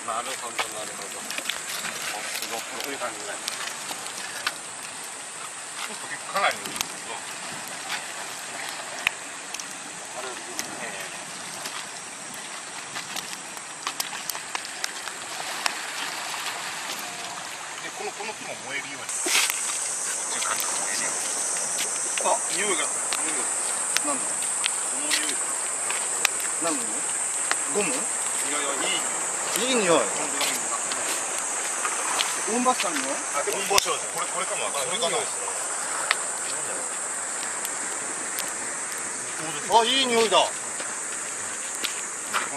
なるほどなるほど。すごいこういう感じだね。結構かなりいいですけど。あれでこの木も燃えるように。こっちが燃えるように。あ、匂いが。なんだ。この匂い。何の匂い？ゴム？いやいや、いい匂い。本当だ。温バスタの匂い？あ、でも温バスタです。これかも。それかな。あ、いい匂いだ。ほ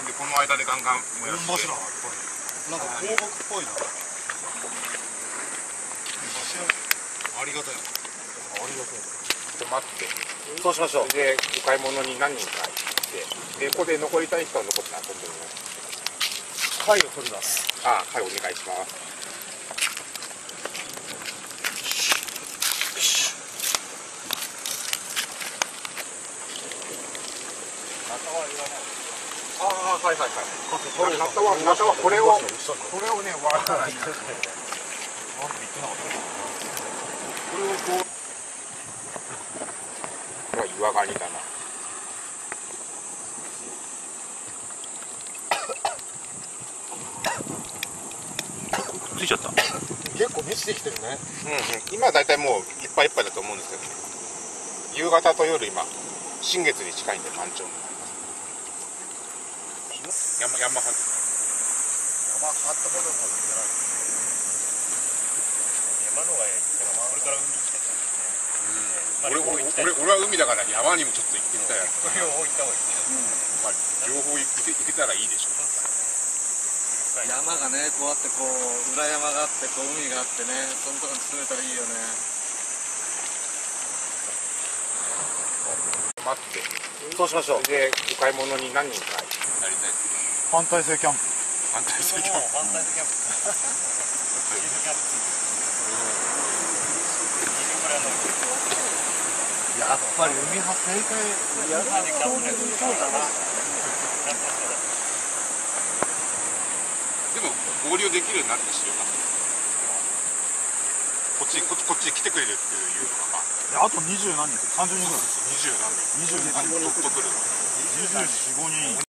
んでこの間でガンガン燃やして。なんか香木っぽいな。ありがたい。ありがたい。ちょっと待って。そうしましょう。で、お買い物に何人か行って、で、ここで残りたい人は残って遊んでるの。貝を取ります。ああ、貝お願いします。ああ、はいはいはい。ナタはこれをね、割らない。これをこう。これは岩ガニだな。くっついちゃった。結構満ちてきてるね。うんうん。今はだいたいもういっぱいいっぱいだと思うんですけどね。夕方と夜今新月に近いんで満潮になります。山張ったこともじゃない。山の方がいいけど、これから海行きたい。俺は海だから山にもちょっと行ってみたいやつ。両方行った方がいいね。まあ両方行けたらいいでしょう。山がね、こうあってこう裏山があってこう海があってね、そのとこに住めたらいいよね。待って。そうしましょう。で、お買い物に何人かやりたい。反対性キャンプ。反対性キャンプ。反対性キャンプ。やっぱり海派正解。やる派でキャンプね。そうだな。でも合流できるようになってしようか。こっち来てくれるっていうのが。いや、あと20何人、30人ぐらい。20何人。24、5人。